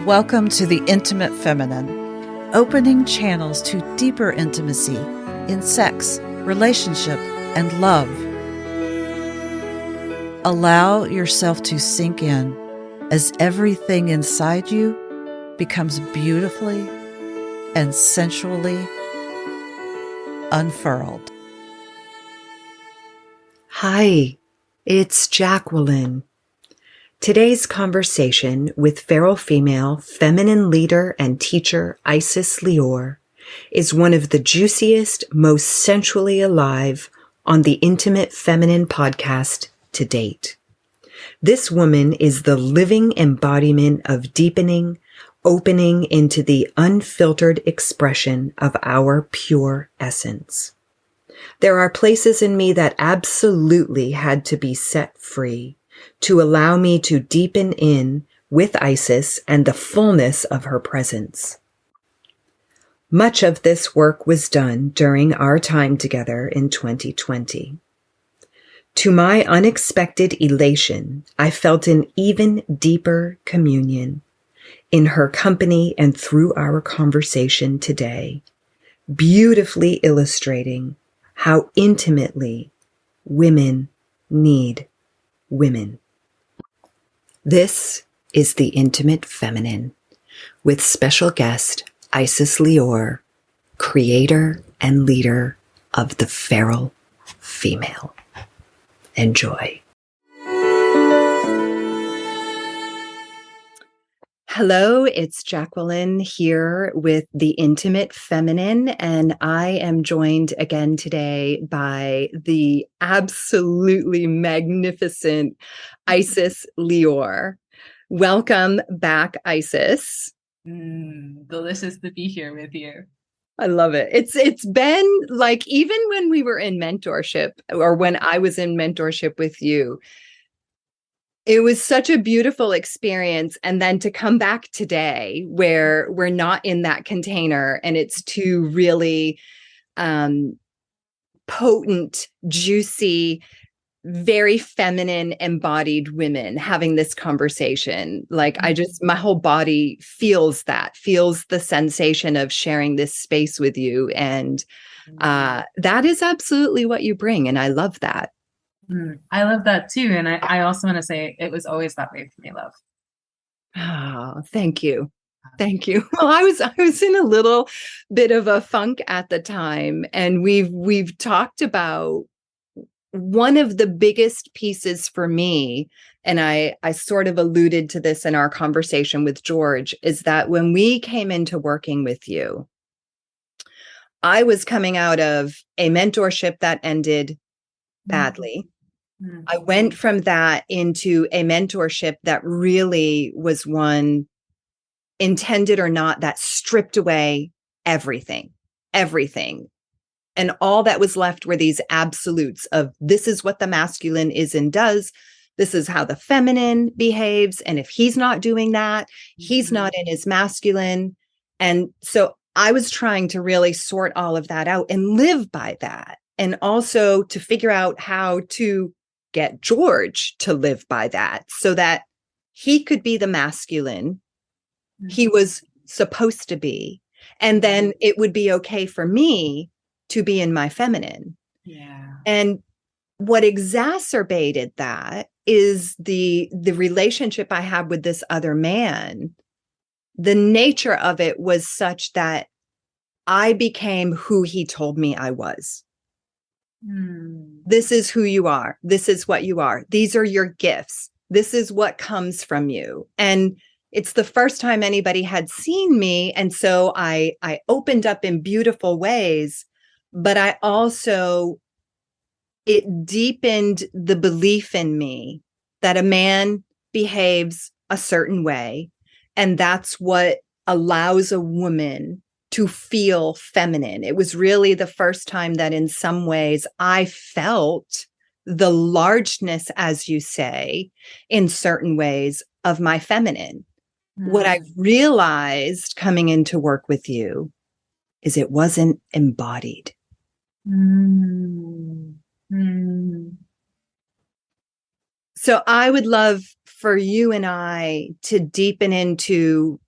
Welcome to the Intimate Feminine, opening channels to deeper intimacy in sex, relationship, and love. Allow yourself to sink in as everything inside you becomes beautifully and sensually unfurled. Hi, it's Jacqueline. Today's conversation with feral female feminine leader and teacher Isis Leeor is one of the juiciest, most sensually alive on the Intimate Feminine podcast to date. This woman is the living embodiment of deepening, opening into the unfiltered expression of our pure essence. There are places in me that absolutely had to be set free to allow me to deepen in with Isis and the fullness of her presence. Much of this work was done during our time together in 2020. To my unexpected elation, I felt an even deeper communion in her company and through our conversation today, beautifully illustrating how intimately women need women. This is the Intimate Feminine with special guest Isis Leeor, creator and leader of the feral female. Enjoy. Hello, it's Jacqueline here with the Intimate Feminine, and I am joined again today by the absolutely magnificent Isis Leeor. Welcome back, Isis. Delicious to be here with you. I love it. It's been like, even when we were in mentorship, or when I was in mentorship with you, it was such a beautiful experience. And then to come back today where we're not in that container and it's two really potent, juicy, very feminine embodied women having this conversation. Like my whole body feels the sensation of sharing this space with you. And that is absolutely what you bring. And I love that. I love that too. And I also want to say it was always that way for me, love. Oh, thank you. Thank you. Well, I was in a little bit of a funk at the time, and we've talked about one of the biggest pieces for me, and I sort of alluded to this in our conversation with George, is that when we came into working with you, I was coming out of a mentorship that ended badly. I went from that into a mentorship that really was one, intended or not, that stripped away everything. And all that was left were these absolutes of this is what the masculine is and does. This is how the feminine behaves. And if he's not doing that, he's not in his masculine. And so I was trying to really sort all of that out and live by that. And also to figure out how to get George to live by that so that he could be the masculine he was supposed to be. And then it would be okay for me to be in my feminine. Yeah. And what exacerbated that is the relationship I had with this other man. The nature of it was such that I became who he told me I was. This is who you are. This is what you are. These are your gifts. This is what comes from you. And it's the first time anybody had seen me. And so I opened up in beautiful ways, but I also, it deepened the belief in me that a man behaves a certain way. And that's what allows a woman to feel feminine. It was really the first time that in some ways I felt the largeness, as you say, in certain ways of my feminine. What I realized coming into work with you is it wasn't embodied. So I would love for you and I to deepen into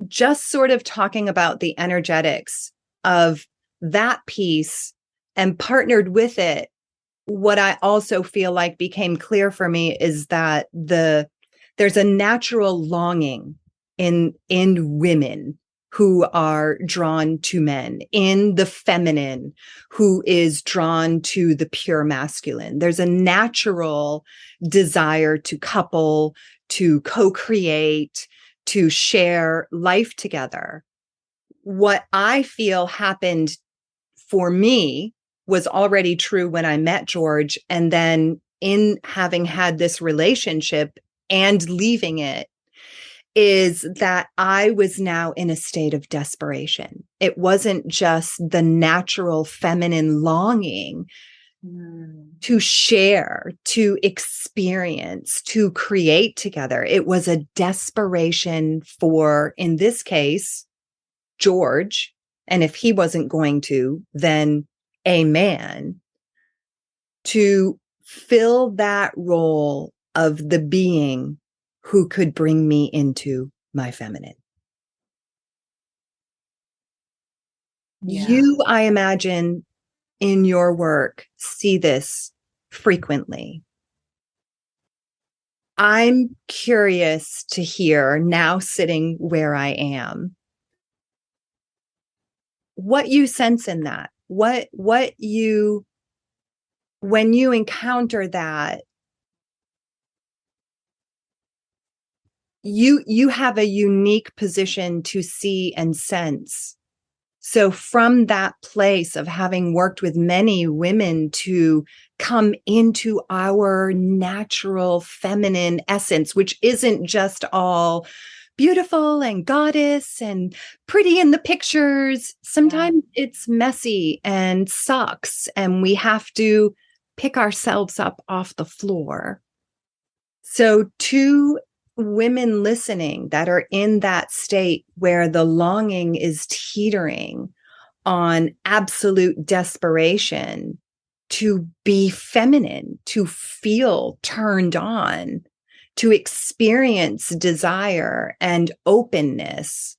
just sort of talking about the energetics of that piece and partnered with it, what I also feel like became clear for me is that there's a natural longing in women who are drawn to men, in the feminine who is drawn to the pure masculine. There's a natural desire to couple, to co-create, to share life together. What I feel happened for me was already true when I met George. And then in having had this relationship and leaving it, is that I was now in a state of desperation. It wasn't just the natural feminine longing to share, to experience, to create together. It was a desperation for, in this case, George. And if he wasn't going to, then a man, to fill that role of the being who could bring me into my feminine. Yeah. You, I imagine, in your work, see this frequently. I'm curious to hear, now sitting where I am, what you sense in that. What you, when you encounter that, you have a unique position to see and sense. So from that place of having worked with many women to come into our natural feminine essence, which isn't just all beautiful and goddess and pretty in the pictures. Sometimes it's messy and sucks, and we have to pick ourselves up off the floor. So to women listening that are in that state where the longing is teetering on absolute desperation to be feminine, to feel turned on, to experience desire and openness,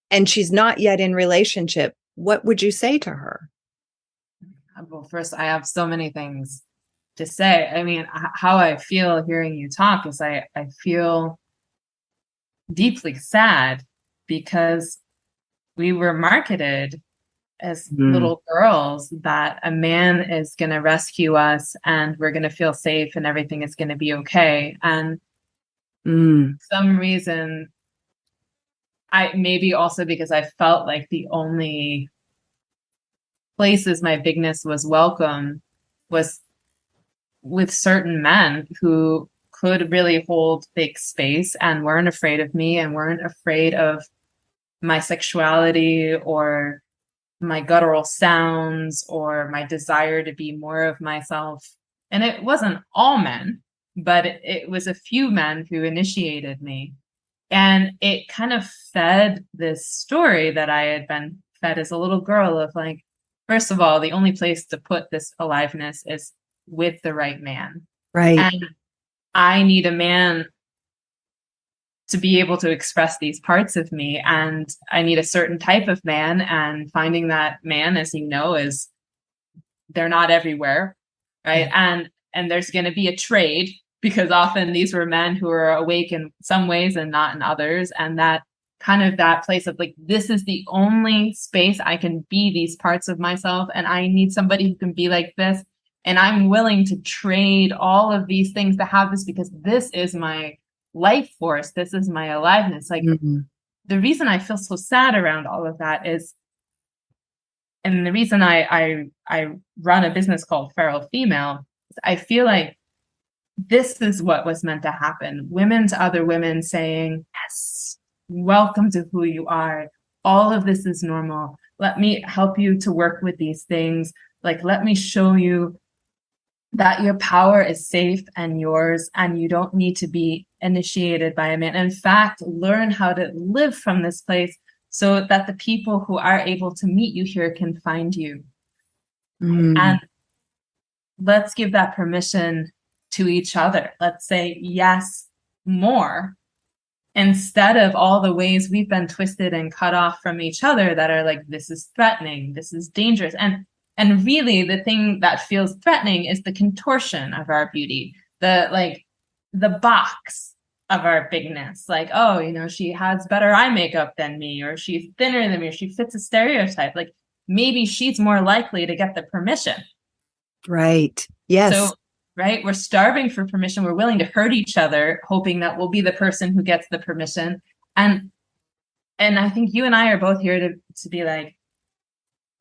and she's not yet in relationship, what would you say to her? Well, first, I have so many things to say. I mean, how I feel hearing you talk is I feel deeply sad because we were marketed as little girls that a man is going to rescue us and we're going to feel safe and everything is going to be okay. And for some reason, maybe also because I felt like the only places my bigness was welcome was with certain men who could really hold big space and weren't afraid of me and weren't afraid of my sexuality or my guttural sounds or my desire to be more of myself. And it wasn't all men, but it was a few men who initiated me. And it kind of fed this story that I had been fed as a little girl of like, first of all, the only place to put this aliveness is with the right man. Right. And I need a man to be able to express these parts of me. And I need a certain type of man. And finding that man, as you know, they're not everywhere. Right. And there's going to be a trade because often these were men who are awake in some ways and not in others. And that kind of that place of like, this is the only space I can be these parts of myself. And I need somebody who can be like this. And I'm willing to trade all of these things to have this because this is my life force. This is my aliveness. Like the reason I feel so sad around all of that is, and the reason I run a business called Feral Female, I feel like this is what was meant to happen. Women to other women saying, yes, welcome to who you are. All of this is normal. Let me help you to work with these things. Like, let me show you that your power is safe and yours, and you don't need to be initiated by a man. In fact, learn how to live from this place so that the people who are able to meet you here can find you. And let's give that permission to each other. Let's say yes more instead of all the ways we've been twisted and cut off from each other that are like, this is threatening, this is dangerous. And really the thing that feels threatening is the contortion of our beauty, the box of our bigness. Like, oh, she has better eye makeup than me, or she's thinner than me, or she fits a stereotype. Like, maybe she's more likely to get the permission. Right. Yes. So, right, we're starving for permission. We're willing to hurt each other, hoping that we'll be the person who gets the permission. And I think you and I are both here to be like,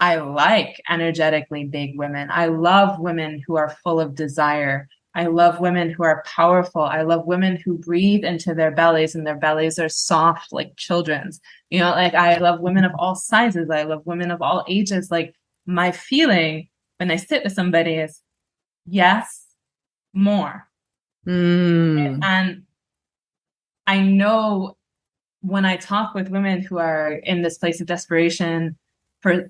I like energetically big women. I love women who are full of desire. I love women who are powerful. I love women who breathe into their bellies and their bellies are soft like children's. Like, I love women of all sizes. I love women of all ages. Like, my feeling when I sit with somebody is, yes, more. And I know when I talk with women who are in this place of desperation for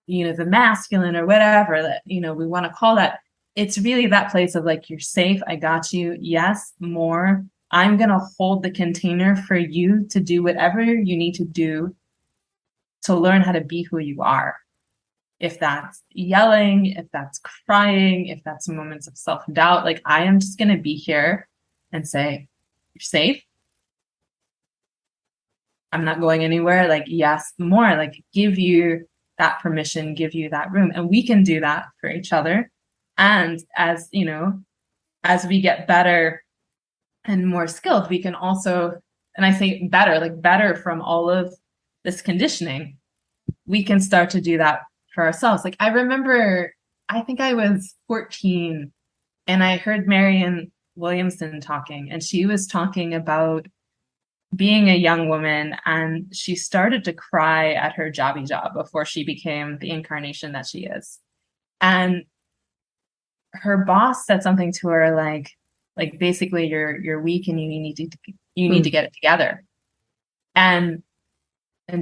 the masculine or whatever that we want to call that, it's really that place of like, you're safe, I got you, yes, more. I'm gonna hold the container for you to do whatever you need to do to learn how to be who you are. If that's yelling, if that's crying, if that's moments of self-doubt, like, I am just gonna be here and say, you're safe, I'm not going anywhere. Like, yes, more. Like, give you that permission, give you that room. And we can do that for each other. And as we get better and more skilled, we can also, and I say better, like better from all of this conditioning, we can start to do that for ourselves. Like, I remember, I think I was 14 and I heard Marianne Williamson talking, and she was talking about being a young woman, and she started to cry at her jobby job before she became the incarnation that she is. And her boss said something to her like basically, you're weak and you need to get it together. And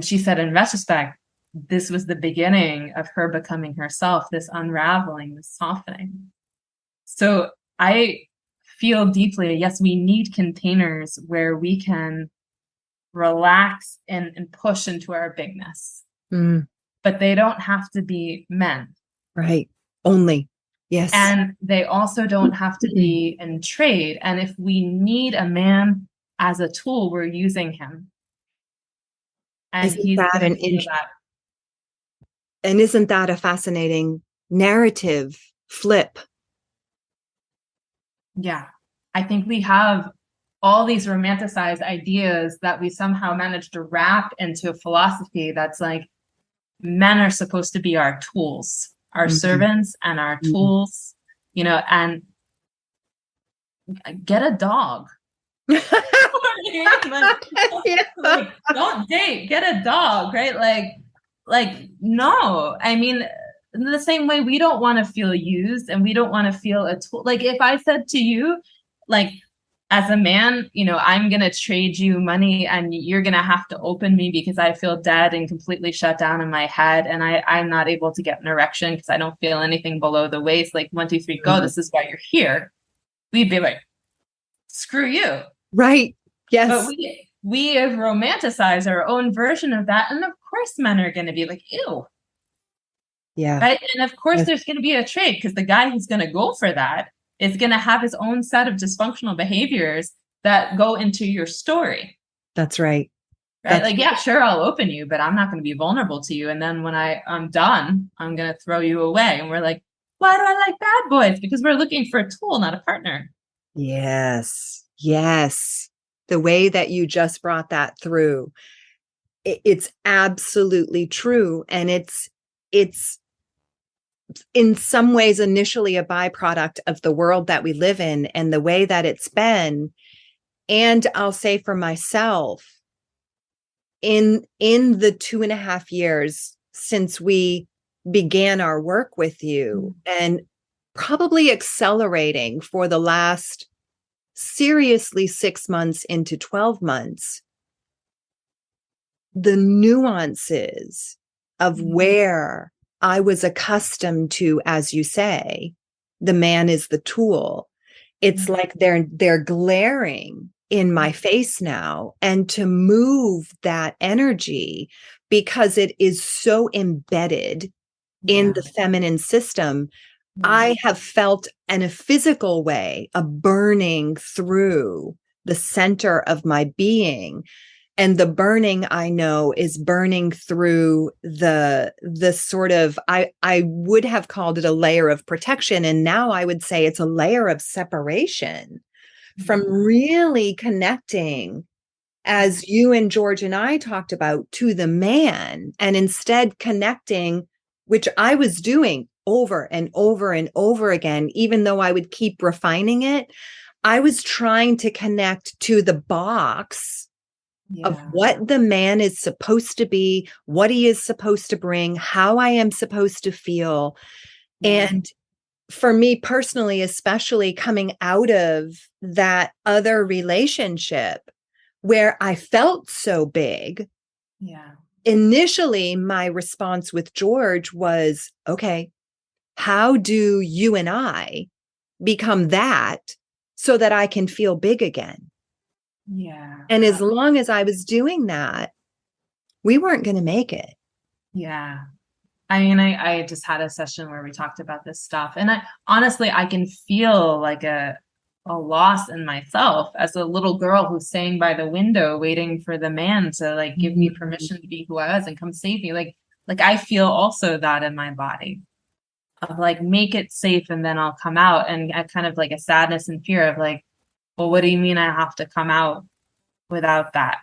she said, in retrospect, this was the beginning of her becoming herself, this unraveling, this softening. So I feel deeply, yes, we need containers where we can relax and push into our bigness. But they don't have to be men. Right. Only. Yes. And they also don't have to be in trade. And if we need a man as a tool, we're using him. And isn't that a fascinating narrative flip? Yeah. I think we have all these romanticized ideas that we somehow managed to wrap into a philosophy that's like, men are supposed to be our tools, our servants and our tools, and get a dog. Like, don't date, get a dog, right? Like, no, I mean, in the same way, we don't want to feel used and we don't want to feel a tool. Like, if I said to you, like, as a man, I'm going to trade you money and you're going to have to open me because I feel dead and completely shut down in my head. And I'm not able to get an erection because I don't feel anything below the waist. Like, 1, 2, 3, go. This is why you're here. We'd be like, screw you. Right. Yes. But we have romanticized our own version of that. And of course, men are going to be like, ew. Yeah. Right. And of course, there's going to be a trade because the guy who's going to go for that is going to have his own set of dysfunctional behaviors that go into your story. That's right. Right. Like, yeah, sure, I'll open you, but I'm not going to be vulnerable to you. And then when I'm done, I'm going to throw you away. And we're like, why do I like bad boys? Because we're looking for a tool, not a partner. Yes. Yes. The way that you just brought that through, it's absolutely true. And it's in some ways initially a byproduct of the world that we live in and the way that it's been. And I'll say for myself, in the 2.5 years since we began our work with you, and probably accelerating for the last seriously 6 months into 12 months, the nuances of where I was accustomed to, as you say, the man is the tool. It's like they're glaring in my face now, and to move that energy, because it is so embedded in the feminine system. I have felt in a physical way a burning through the center of my being. And the burning, I know, is burning through the sort of, I would have called it a layer of protection. And now I would say it's a layer of separation from really connecting, as you and George and I talked about, to the man, and instead connecting, which I was doing over and over and over again, even though I would keep refining it. I was trying to connect to the box of what the man is supposed to be, what he is supposed to bring, how I am supposed to feel. And for me personally, especially coming out of that other relationship where I felt so big. Initially, my response with George was, okay, how do you and I become that so that I can feel big again? And as long as I was doing that, we weren't going to make it. I mean, I just had a session where we talked about this stuff, and I can feel like a loss in myself as a little girl who's staying by the window waiting for the man to like give me permission to be who I was and come save me. Like I feel also that in my body of like, make it safe and then I'll come out. And I kind of like a sadness and fear of like, well, what do you mean I have to come out without that?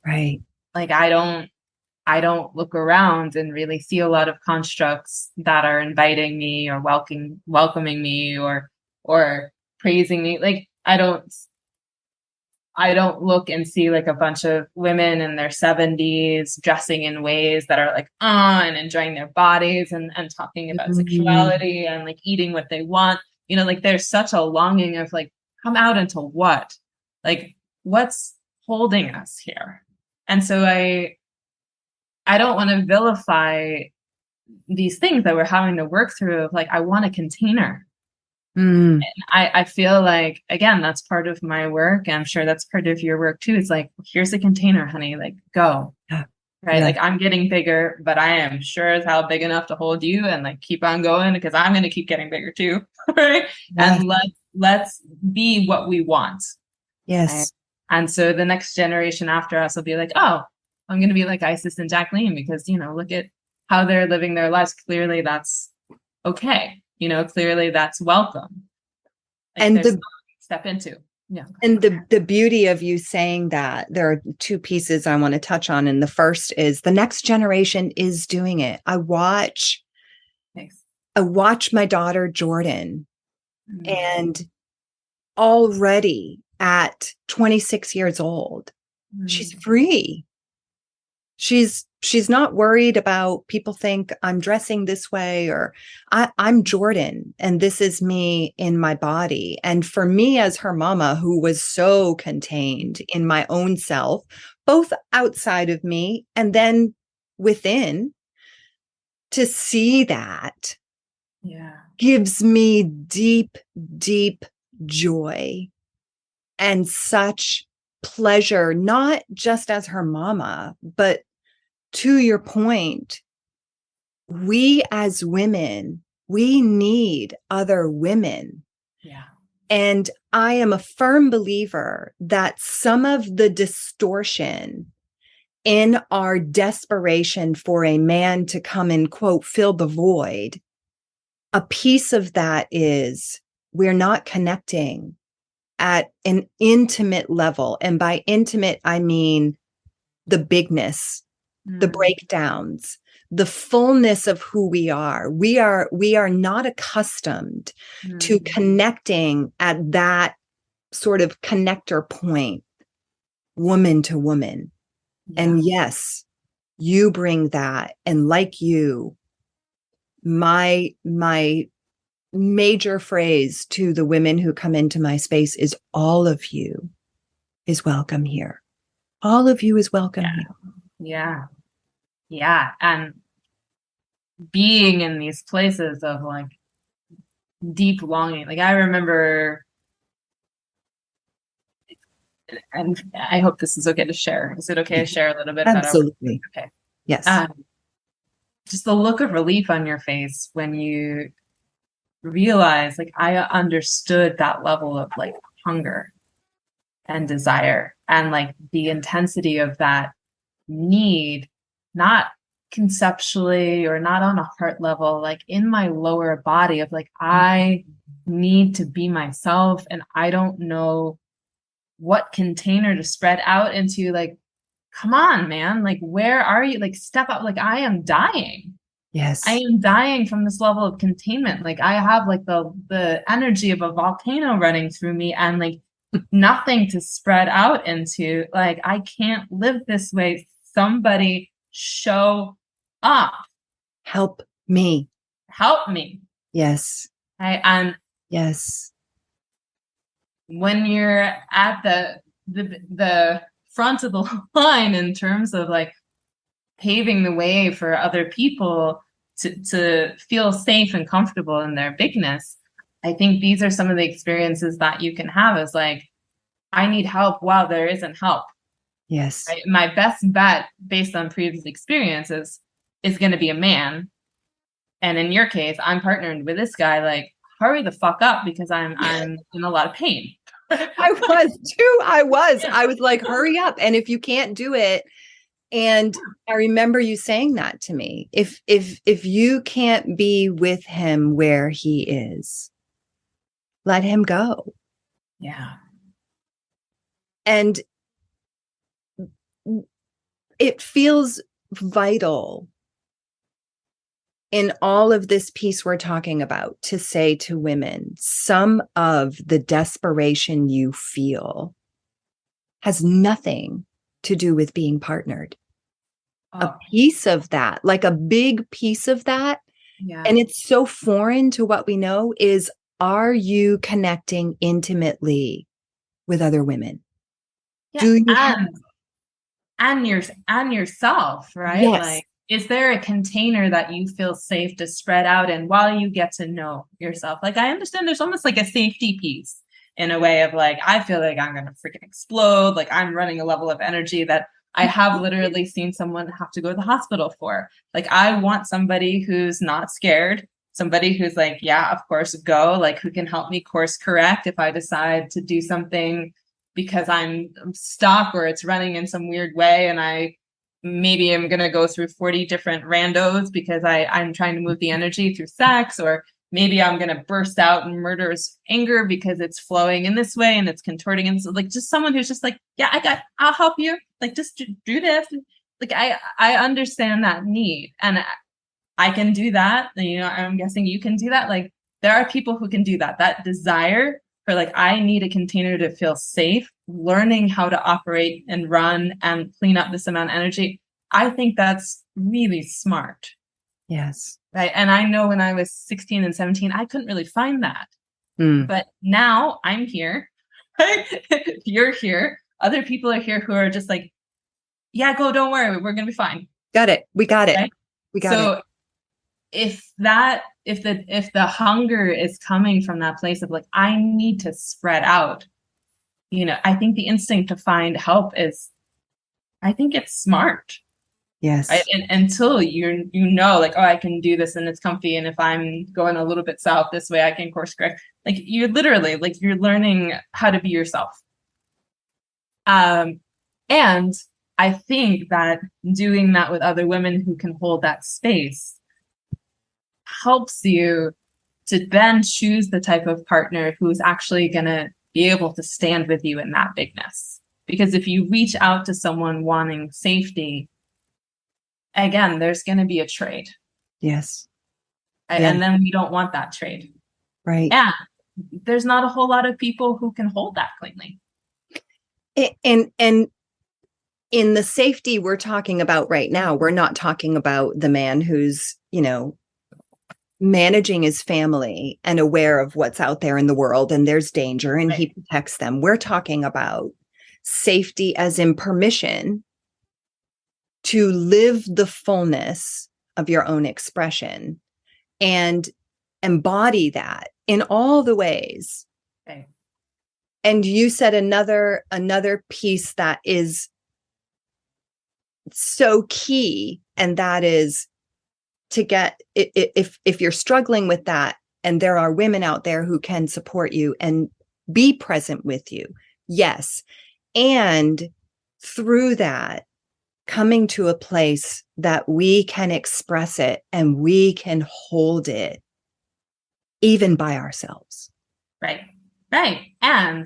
Right. Like, I don't look around and really see a lot of constructs that are inviting me or welcoming me or praising me. Like, I don't look and see like a bunch of women in their 70s dressing in ways that are like and enjoying their bodies and talking about sexuality and like eating what they want. Like there's such a longing of like, come out into what? Like, what's holding us here? And so I don't want to vilify these things that we're having to work through of like, I want a container. And I feel like, again, that's part of my work. And I'm sure that's part of your work too. It's like, here's a container, honey, like go. Right. Like I'm getting bigger, but I am sure as hell big enough to hold you and like keep on going because I'm going to keep getting bigger too. Right. And let's be what we want. Yes. Right? And so the next generation after us will be like, oh, I'm going to be like Isis and Jacqueline because, look at how they're living their lives. Clearly that's okay. Clearly that's welcome. Like, and the step into. Yeah. And the beauty of you saying that, there are two pieces I want to touch on. And the first is the next generation is doing it. I watch my daughter, Jordan, and already at 26 years old, she's free. She's not worried about people think I'm dressing this way or I'm Jordan and this is me in my body. And for me as her mama, who was so contained in my own self, both outside of me and then within, to see that gives me deep, deep joy and such pleasure, not just as her mama, but to your point, we as women, we need other women. And I am a firm believer that some of the distortion in our desperation for a man to come and, quote, fill the void, a piece of that is we're not connecting at an intimate level. And by intimate, I mean the bigness, the breakdowns, the fullness of who we are. We are not accustomed to connecting at that sort of connector point, woman to woman. And yes, you bring that. And like you, my major phrase to the women who come into my space is all of you is welcome here. All of you is welcome here. Yeah. And being in these places of like deep longing. Like I remember and I hope this is okay to share. Is it okay to share a little bit about our work? Absolutely. Okay. Yes. Just the look of relief on your face when you realize, like, I understood that level of like hunger and desire and like the intensity of that need, not conceptually or not on a heart level, like in my lower body of like, I need to be myself and I don't know what container to spread out into. Like, come on, man, like, where are you? Like, step up. Like, I am dying. I Yes. am dying from this level of containment. Like, I have like the energy of a volcano running through me and like nothing to spread out into. Like, I can't live this way. Somebody show up. Help me. Help me. Yes. And Yes. when you're at the front of the line in terms of like paving the way for other people to feel safe and comfortable in their bigness, I think these are some of the experiences that you can have is like, I need help while there isn't help. Yes. Right? My best bet based on previous experiences is going to be a man. And in your case, I'm partnered with this guy, like, hurry the fuck up because I'm in a lot of pain. I was too. I was like, hurry up. And if you can't do it, and I remember you saying that to me, if you can't be with him where he is, let him go. Yeah. And it feels vital in all of this piece we're talking about to say to women, some of the desperation you feel has nothing to do with being partnered. A piece of that, like a big piece of that, and it's so foreign to what we know, is, are you connecting intimately with other women? Yeah. Do you And yourself, right? Yes. Like, is there a container that you feel safe to spread out in while you get to know yourself? Like, I understand there's almost like a safety piece in a way of like, I feel like I'm going to freaking explode. Like, I'm running a level of energy that I have literally seen someone have to go to the hospital for. Like, I want somebody who's not scared, somebody who's like, yeah, of course, go, like, who can help me course correct if I decide to do something because I'm stuck or it's running in some weird way and maybe I'm going to go through 40 different randos because I'm trying to move the energy through sex, or maybe I'm going to burst out in murderous anger because it's flowing in this way and it's contorting. And so, like, just someone who's just like, yeah, I'll help you. Like, just do this. Like, I understand that need and I can do that. You know, I'm guessing you can do that. Like, there are people who can do that. That desire for like, I need a container to feel safe, learning how to operate and run and clean up this amount of energy. I think that's really smart. Yes. Right. And I know when I was 16 and 17, I couldn't really find that. But now I'm here. Right? You're here. Other people are here who are just like, yeah, go, don't worry. We're going to be fine. Got it. We got it. Right? We got it. If the hunger is coming from that place of like, I need to spread out, you know, I think the instinct to find help is, I think it's smart. Yes. Right? And until you know, like, oh, I can do this and it's comfy. And if I'm going a little bit south this way, I can course correct. Like, you're literally like, you're learning how to be yourself. And I think that doing that with other women who can hold that space helps you to then choose the type of partner who's actually going to be able to stand with you in that bigness. Because if you reach out to someone wanting safety, again, there's going to be a trade. Yes. And then we don't want that trade. Right. And there's not a whole lot of people who can hold that cleanly. And in the safety we're talking about right now, we're not talking about the man who's, you know, managing his family and aware of what's out there in the world and there's danger and he protects them. We're talking about safety as in permission to live the fullness of your own expression and embody that in all the ways. And you said another piece that is so key, and that is to get, if you're struggling with that, and there are women out there who can support you and be present with you. Yes. And through that, coming to a place that we can express it and we can hold it even by ourselves. Right. Right. And,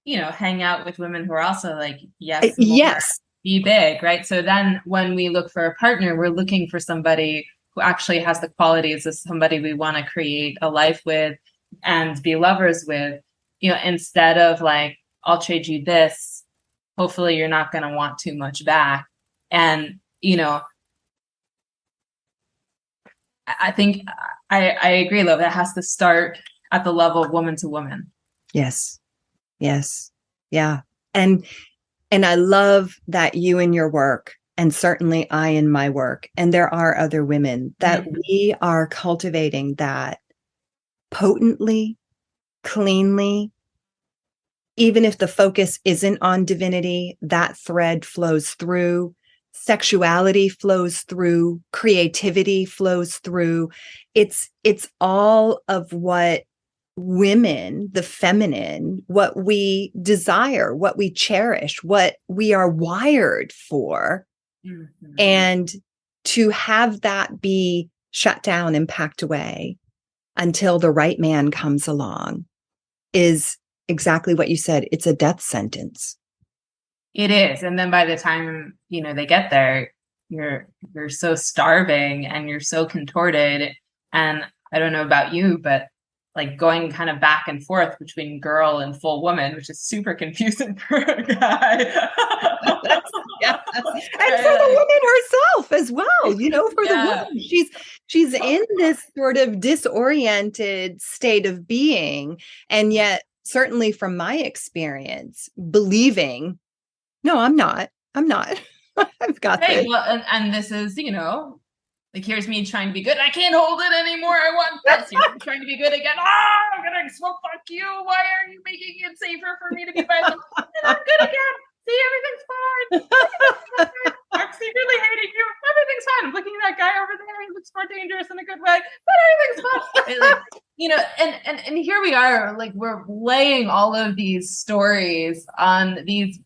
hang out with women who are also like, yes, yes, be big. Right. So then when we look for a partner, we're looking for somebody who actually has the qualities of somebody we want to create a life with and be lovers with, instead of like, I'll trade you this. Hopefully you're not going to want too much back. And, I think I agree, love. That has to start at the level of woman to woman. Yes. Yes. Yeah. And I love that you in your work, and certainly I in my work, and there are other women, that we are cultivating that potently, cleanly. Even if the focus isn't on divinity, that thread flows through. Sexuality flows through. Creativity flows through. It's all of what women, the feminine, what we desire, what we cherish, what we are wired for. Mm-hmm. And to have that be shut down and packed away until the right man comes along is exactly what you said. It's a death sentence. It is. And then by the time, they get there, you're so starving and you're so contorted. And I don't know about you, but like going kind of back and forth between girl and full woman, which is super confusing for a guy. Yeah. And for the woman herself as well, for the woman, she's in this sort of disoriented state of being. And yet, certainly from my experience, believing, no, I'm not. I've got this. Well, and this is, like, here's me trying to be good. I can't hold it anymore. I want this. You're trying to be good again. I'm going to fuck you. Why are you making it safer for me to be by myself? And I'm good again. See, everything's fine. I'm secretly hating you. Everything's fine. I'm looking at that guy over there. He looks more dangerous in a good way, but everything's fine. Like, and here we are, like, we're laying all of these stories on these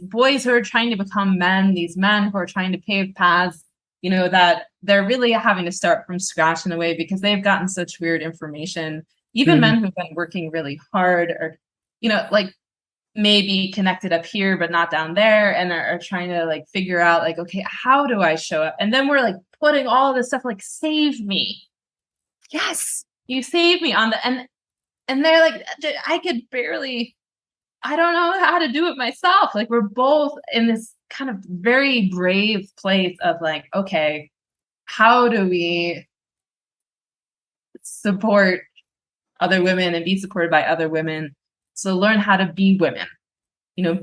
boys who are trying to become men, these men who are trying to pave paths, that they're really having to start from scratch in a way because they've gotten such weird information. Even men who've been working really hard or, like maybe connected up here, but not down there, and are trying to like figure out like, okay, how do I show up? And then we're like putting all this stuff like, save me. Yes. You save me on the, and they're like, I don't know how to do it myself. Like we're both in this kind of very brave place of like, okay, how do we support other women and be supported by other women? So learn how to be women,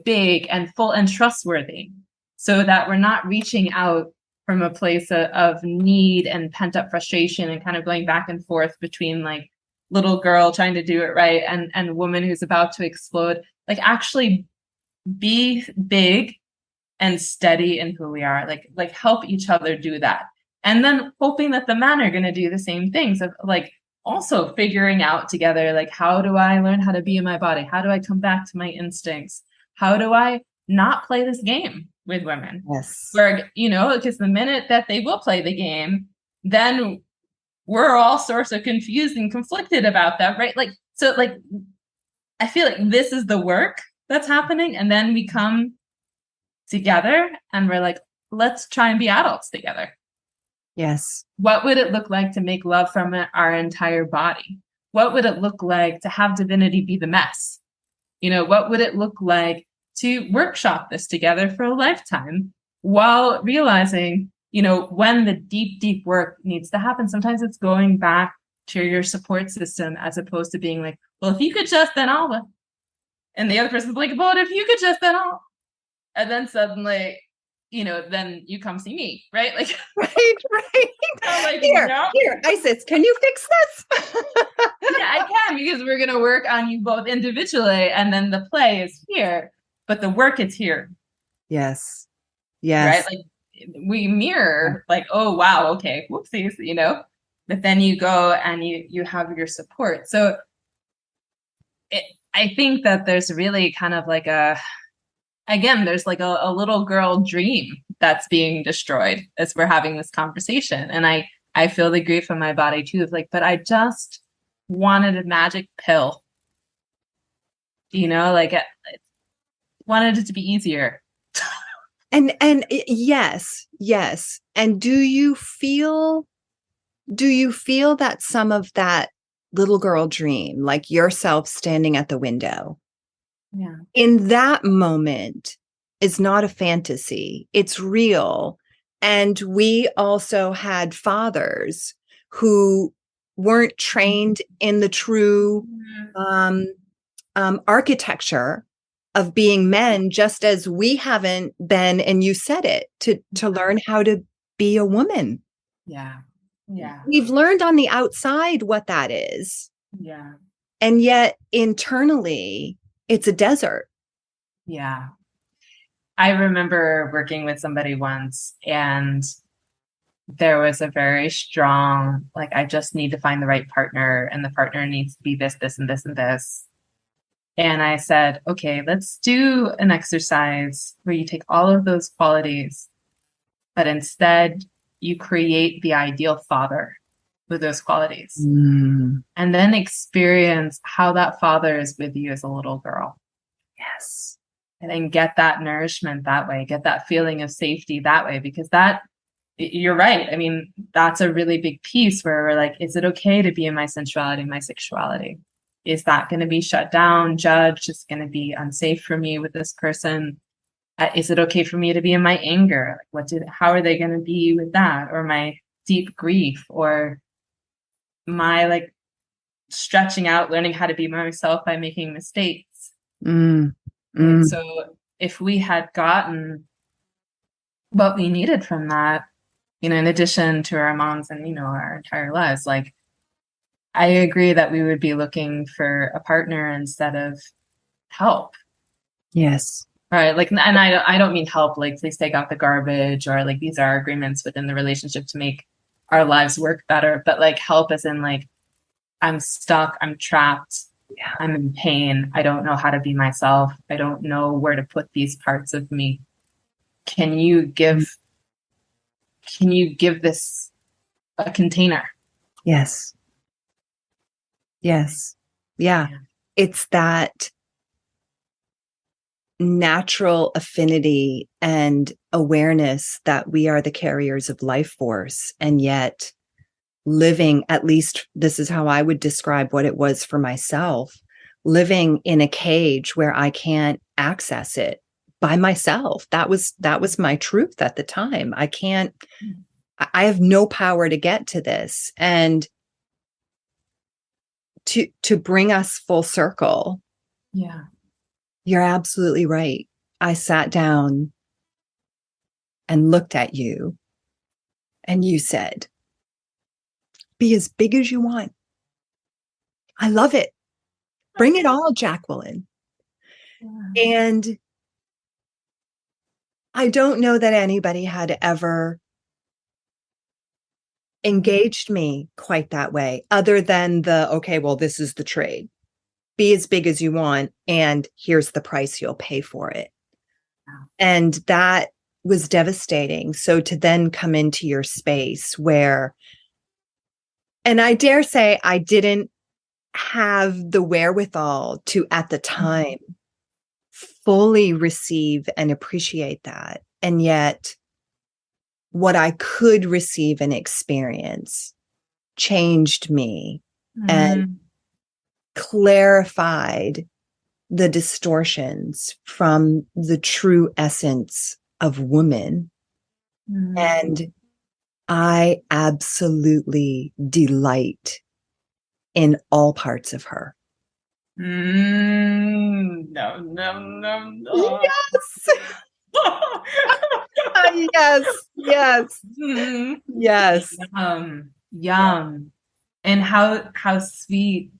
big and full and trustworthy, so that we're not reaching out from a place of need and pent up frustration and kind of going back and forth between like little girl trying to do it right and woman who's about to explode. Like actually be big and steady in who we are, like help each other do that. And then hoping that the men are going to do the same things of like also figuring out together, like, how do I learn how to be in my body? How do I come back to my instincts? How do I not play this game with women? Yes. Where, because the minute that they will play the game, then we're all sorts of confused and conflicted about that, right? Like, so like, I feel like this is the work that's happening. And then we come together and we're like, let's try and be adults together. Yes. What would it look like to make love from our entire body? What would it look like to have divinity be the mess? What would it look like to workshop this together for a lifetime while realizing, when the deep, deep work needs to happen? Sometimes it's going back to your support system as opposed to being like, well, if you could just, then all. And the other person's like, well, if you could just, then all. And then suddenly, then you come see me, right? Like, right. like, Here, Isis, can you fix this? I can, because we're going to work on you both individually, and then the play is here, but the work is here. Yes. Right? Yes. Like we mirror, like, oh wow, okay, whoopsies, but then you go and you have your support. So I think that there's really kind of like there's like a little girl dream that's being destroyed as we're having this conversation. And I feel the grief in my body too. It's like, but I just wanted a magic pill, like I wanted it to be easier. And yes, yes. And do you feel that some of that little girl dream, like yourself standing at the window, in that moment is not a fantasy, it's real? And we also had fathers who weren't trained in the true architecture of being men, just as we haven't been, and you said it, to learn how to be a woman. Yeah. We've learned on the outside what that is. Yeah. And yet internally, it's a desert. Yeah. I remember working with somebody once, and there was a very strong, like, I just need to find the right partner, and the partner needs to be this, this, and this, and this. And I said, okay, let's do an exercise where you take all of those qualities, but instead you create the ideal father with those qualities. And then experience how that father is with you as a little girl. Yes. And then get that nourishment that way, get that feeling of safety that way, because you're right. I mean, that's a really big piece where we're like, is it okay to be in my sensuality, my sexuality? Is that going to be shut down, judged? Is it going to be unsafe for me with this person? Is it okay for me to be in my anger? Like, how are they going to be with that? Or my deep grief, or my like stretching out, learning how to be myself by making mistakes. And so if we had gotten what we needed from that, in addition to our moms and, our entire lives, like, I agree that we would be looking for a partner instead of help. Yes. Right. Like, and I don't mean help, like, please take out the garbage, or like, these are agreements within the relationship to make our lives work better. But like, help as in like, I'm stuck, I'm trapped, I'm in pain, I don't know how to be myself, I don't know where to put these parts of me. Can you give this a container? Yes. Yes. Yeah. It's that natural affinity and awareness that we are the carriers of life force, and yet living, at least this is how I would describe what it was for myself, living in a cage where I can't access it by myself. That was my truth at the time. I have no power to get to this. And to bring us full circle. Yeah. You're absolutely right. I sat down and looked at you, and you said, be as big as you want. I love it. Bring it all, Jacqueline. Yeah. And I don't know that anybody had ever engaged me quite that way, other than okay, well, this is the trade. Be as big as you want, and here's the price you'll pay for it. Wow. And that was devastating. So to then come into your space where, and I dare say I didn't have the wherewithal to, at the time, fully receive and appreciate that. And yet what I could receive and experience changed me and clarified the distortions from the true essence of woman. And I absolutely delight in all parts of her. No. Yes. Yes. Yes. Yes. Yum. And how sweet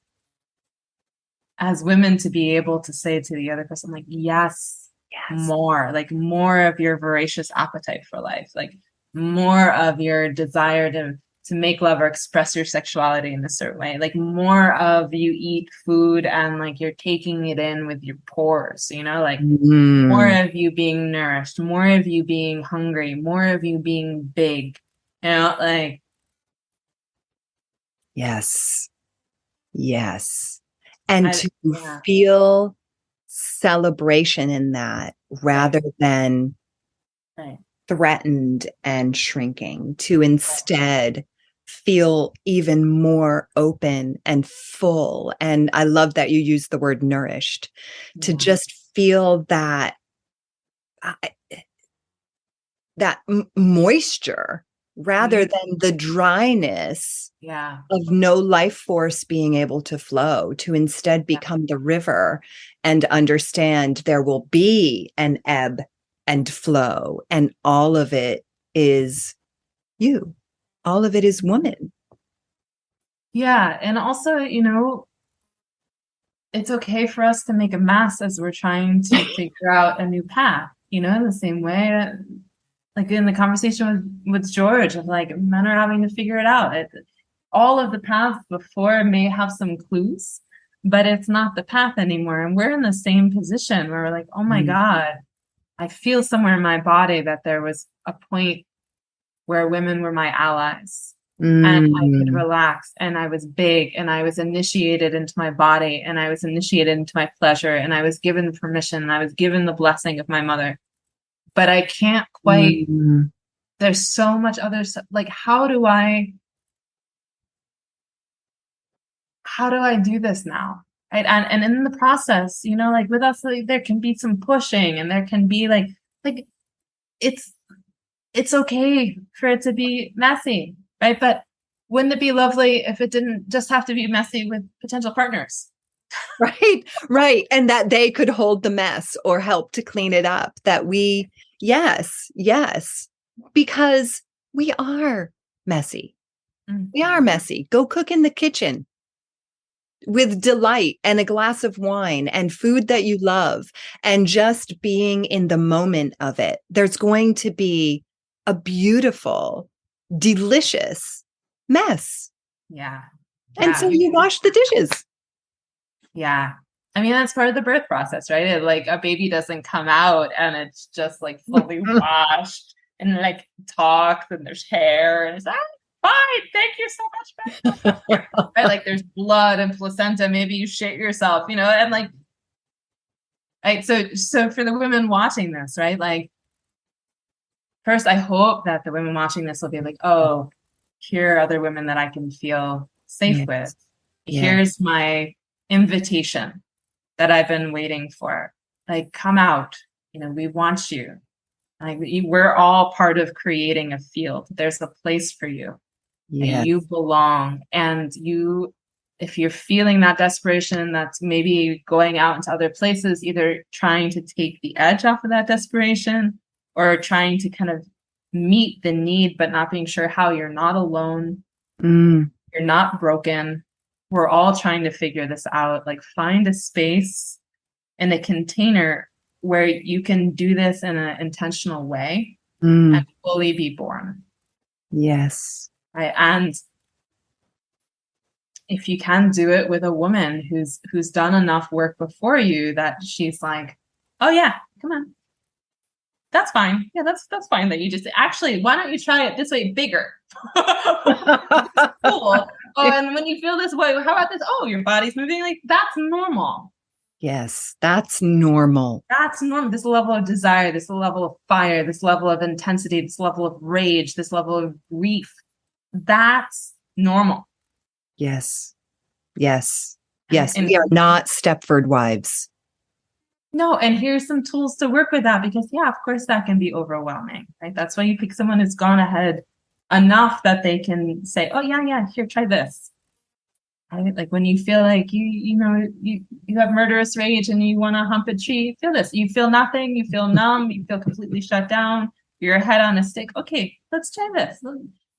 as women to be able to say to the other person, like, yes, Yes. more, like more of your voracious appetite for life, like more of your desire to make love or express your sexuality in a certain way, like more of you eat food and like you're taking it in with your pores, like more Mm. of you being nourished, more of you being hungry, more of you being big, like. Yes. Yes. And I to Yeah, feel celebration in that right, rather than right, threatened and shrinking, to right. instead feel even more open and full. And I love that you use the word nourished, to Yeah, just feel uh, that moisture rather beautiful. than the dryness Yeah, of no life force being able to flow, to instead yeah, become the river and understand there will be an ebb and flow, and all of it is you. All of it is woman. yeah. And also, it's okay for us to make a mess as we're trying to figure out a new path, in the same way, like in the conversation with George, of like men are having to figure it out. All of the paths before may have some clues, but it's not the path anymore. And we're in the same position where we're like, oh my Mm. God, I feel somewhere in my body that there was a point where women were my allies and I could Mm. relax and I was big and I was initiated into my body and I was initiated into my pleasure and I was given permission and I was given the blessing of my mother. But I can't quite, Mm. there's so much other stuff. Like, how do I do this now? Right. And in the process, like with us, like, there can be some pushing and there can be like it's it's okay for it to be messy, right? But wouldn't it be lovely if it didn't just have to be messy with potential partners? Right, right. And that they could hold the mess or help to clean it up. That yes, yes, because we are messy. We are Mhm. messy. Go cook in the kitchen with delight and a glass of wine and food that you love, and just being in the moment of it. There's going to be a beautiful, delicious mess. Yeah. And so Yeah. you wash the dishes. Yeah. I mean, that's part of the birth process, right? Like a baby doesn't come out and it's just like fully washed and like talks and there's hair and it's fine. Thank you so much, babe. Right? Like there's blood and placenta. Maybe you shit yourself, and like, right. So for the women watching this, right? Like, first, I hope that the women watching this will be like, oh, here are other women that I can feel safe Yes, with. yes. Here's my invitation that I've been waiting for. Like, come out. We want you. Like, we're all part of creating a field. There's a place for you. Yes. You belong. And if you're feeling that desperation, that's maybe going out into other places, either trying to take the edge off of that desperation or trying to kind of meet the need, but not being sure how. You're not alone. Mm. You're not broken. We're all trying to figure this out. Like, find a space in a container where you can do this in an intentional way and Mm. fully be born. Yes. Right. And if you can do it with a woman who's done enough work before you that she's like, oh yeah, come on. That's fine. Yeah, that's fine that you just actually, why don't you try it this way bigger? Cool. Oh, and when you feel this way, how about this? Oh, your body's moving. Like, that's normal. Yes, that's normal. That's normal. This level of desire, this level of fire, this level of intensity, this level of rage, this level of grief. That's normal. Yes. Yes. Right? Yes. And We are not Stepford wives. no, and here's some tools to work with that because, yeah, of course, that can be overwhelming, right? That's why you pick someone who's gone ahead enough that they can say, oh, yeah, yeah, here, try this. Right? Like when you feel like you have murderous rage and you want to hump a tree, feel this. You feel nothing, you feel numb, you feel completely shut down, your head on a stick. Okay, let's try this.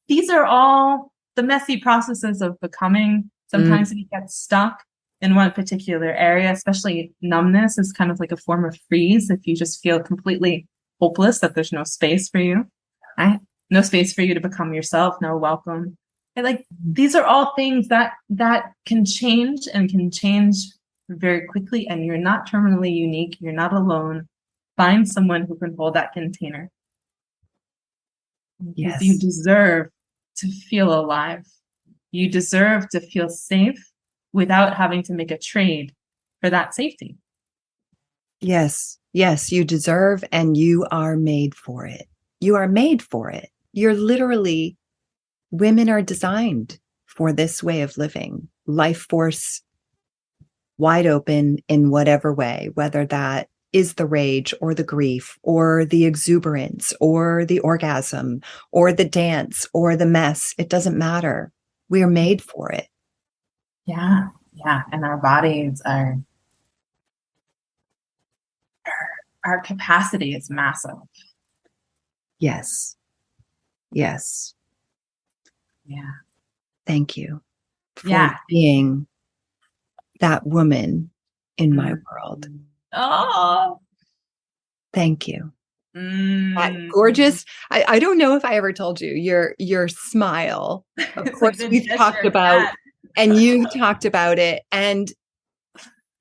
These are all the messy processes of becoming. Sometimes if you get stuck in one particular area, especially numbness is kind of like a form of freeze. If you just feel completely hopeless, that there's no space for you, right? No space for you to become yourself, no welcome. And like, these are all things that can change and can change very quickly. And you're not terminally unique. You're not alone. Find someone who can hold that container. Yes. You deserve to feel alive. You deserve to feel safe without having to make a trade for that safety. Yes. Yes, you deserve, and you are made for it. You are made for it. You're literally, women are designed for this way of living. Life force wide open in whatever way, whether that is the rage or the grief or the exuberance or the orgasm or the dance or the mess. It doesn't matter. We are made for it. Yeah. Yeah. And our bodies are, our capacity is massive. Yes. Yes. Yeah. Thank you for Yeah. being that woman in my world. Oh. Thank you. That gorgeous. I don't know if I ever told you your smile. Of course, like we've talked about, and you talked about it. And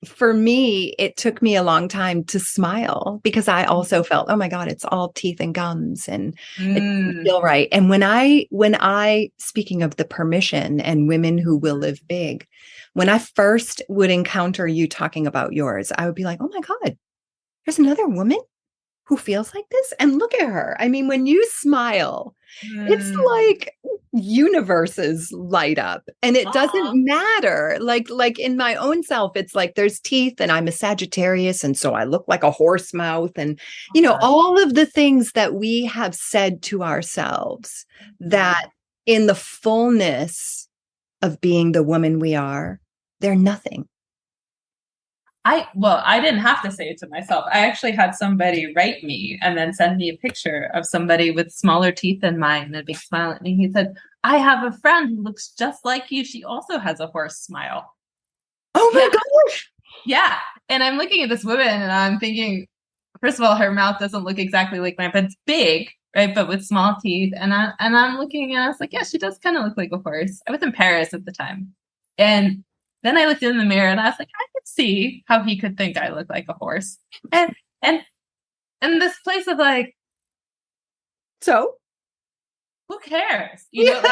for me, it took me a long time to smile because I also felt, oh my God, it's all teeth and gums and it doesn't feel right. And when I, speaking of the permission and women who will live big, when I first would encounter you talking about yours, I would be like, oh my God, there's another woman who feels like this. And look at her. I mean, when you smile, it's like universes light up, and it doesn't matter. Like in my own self, it's like there's teeth, and I'm a Sagittarius. And so I look like a horse mouth, and, you know, all of the things that we have said to ourselves that in the fullness of being the woman we are, they're nothing. I didn't have to say it to myself. I actually had somebody write me and then send me a picture of somebody with smaller teeth than mine and a big smile at me. He said, I have a friend who looks just like you. She also has a horse smile. Oh my gosh. Yeah. And I'm looking at this woman and I'm thinking, first of all, her mouth doesn't look exactly like mine, but it's big, right? But with small teeth. And I'm looking and I was like, yeah, she does kind of look like a horse. I was in Paris at the time. And then I looked in the mirror and I was like, I could see how he could think I look like a horse. And this place of like, so who cares? You know,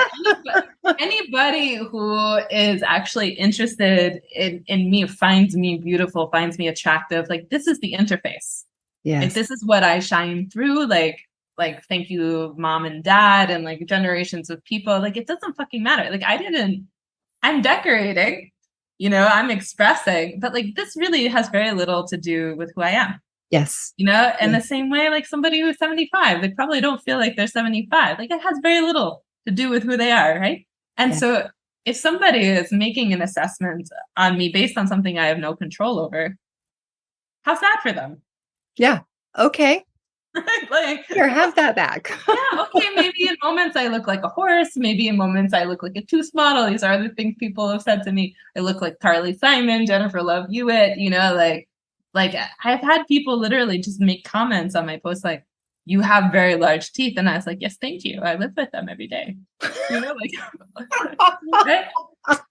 like anybody who is actually interested in me, finds me beautiful, finds me attractive. Like, this is the interface. Yes. Like, this is what I shine through. Like, thank you, mom and dad, and like generations of people. Like, it doesn't fucking matter. Like, I'm decorating, you know, I'm expressing, but like, this really has very little to do with who I am. Yes. You know, and the same way, like somebody who's 75, they probably don't feel like they're 75. Like, it has very little to do with who they are, right? And so if somebody is making an assessment on me based on something I have no control over, how sad for them. Yeah. Okay. Like, here, have that back. Yeah, okay, maybe in moments I look like a horse, maybe in moments I look like a tooth model. These are the things people have said to me. I look like Carly Simon, Jennifer Love Hewitt, you know, like I've had people literally just make comments on my posts like, you have very large teeth. And I was like, yes, thank you. I live with them every day. You know, like, right?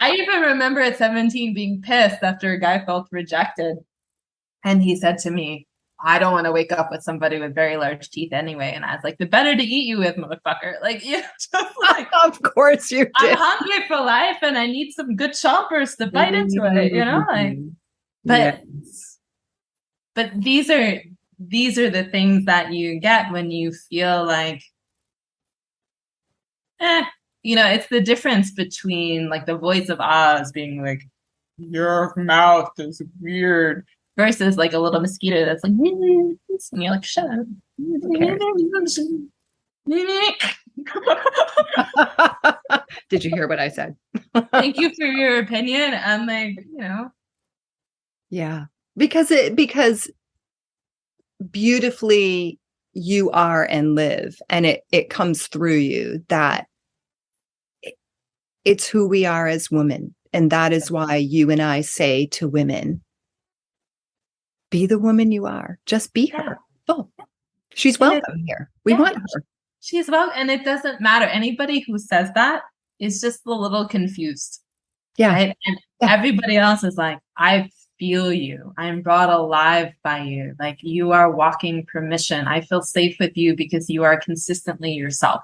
I even remember at 17 being pissed after a guy felt rejected. And he said to me, I don't want to wake up with somebody with very large teeth anyway. And I was like, the better to eat you with, motherfucker. Like, you know, just like, of course you did. I'm hungry for life and I need some good chompers to bite into it, you know? Like, but these are the things that you get when you feel like, you know, it's the difference between like the voice of Oz being like, your mouth is weird, versus like a little mosquito that's like, and you're like, shut up. Did you hear what I said? Thank you for your opinion. And like, you know. Yeah. Because beautifully you are and live, and it comes through you that It's who we are as women. And that is why you and I say to women, be the woman you are. Just be her. Oh, she's welcome here. We want her. She's welcome. And it doesn't matter. Anybody who says that is just a little confused. Yeah. Right? And everybody else is like, I feel you. I'm brought alive by you. Like, you are walking permission. I feel safe with you because you are consistently yourself.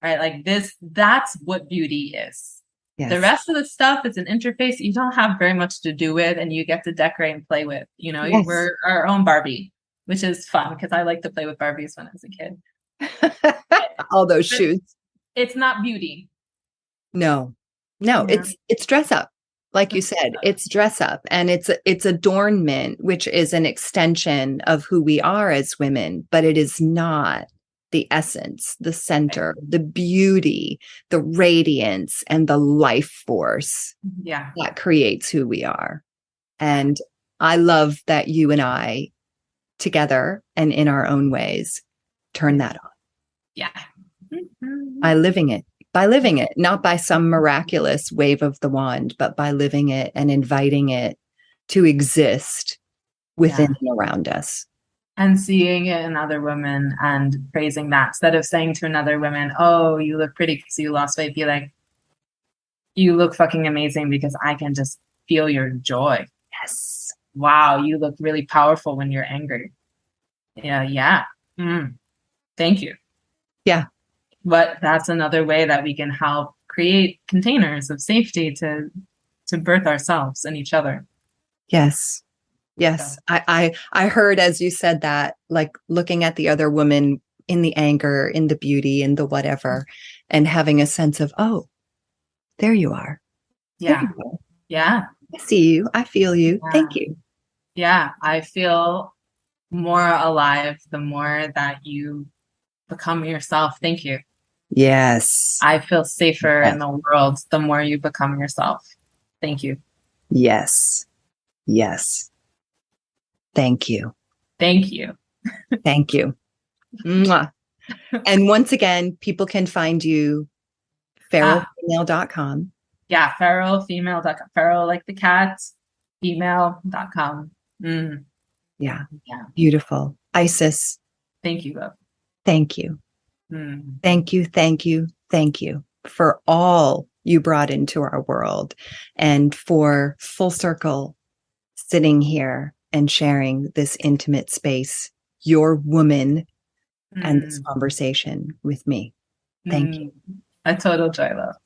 Right? Like that's what beauty is. Yes. The rest of the stuff is an interface you don't have very much to do with, and you get to decorate and play with. You know, we're our own Barbie, which is fun because I like to play with Barbies when I was a kid. All those shoes. It's not beauty. No, it's dress up. Like you said, it's dress up, and it's adornment, which is an extension of who we are as women, but it is not the essence, the center, the beauty, the radiance, and the life force that creates who we are. And I love that you and I, together and in our own ways, turn that on. Yeah. By living it, not by some miraculous wave of the wand, but by living it and inviting it to exist within and around us. And seeing it in other women and praising that, instead of saying to another woman, oh, you look pretty because you lost weight, be like, you look fucking amazing because I can just feel your joy. Yes. Wow, you look really powerful when you're angry. Yeah. Thank you. Yeah. But that's another way that we can help create containers of safety to birth ourselves and each other. Yes. Yes. So. I heard, as you said that, like looking at the other woman in the anger, in the beauty, in the whatever, and having a sense of, oh, there you are. Yeah. You are. Yeah. I see you. I feel you. Yeah. Thank you. Yeah. I feel more alive the more that you become yourself. Thank you. Yes. I feel safer in the world the more you become yourself. Thank you. Yes. Yes. Thank you. Thank you. Thank you. Mwah. And once again, people can find you feralfemale.com. Yeah, feralfemale.com. Feral like the cat, female.com. Yeah. Beautiful. Isis. Thank you, love. Thank you. Thank you. Thank you. Thank you for all you brought into our world, and for Full Circle sitting here and sharing this intimate space, your woman, and this conversation with me. Thank you. A total joy, love.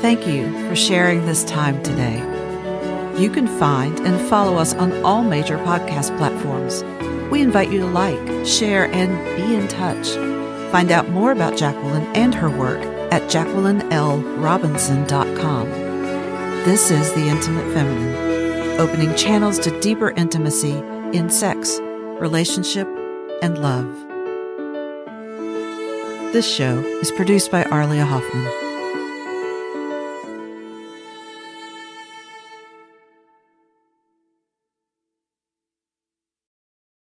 Thank you for sharing this time today. You can find and follow us on all major podcast platforms. We invite you to like, share, and be in touch. Find out more about Jacqueline and her work at JacquelineLRobinson.com. This is The Intimate Feminine, opening channels to deeper intimacy in sex, relationship, and love. This show is produced by Arlia Hoffman.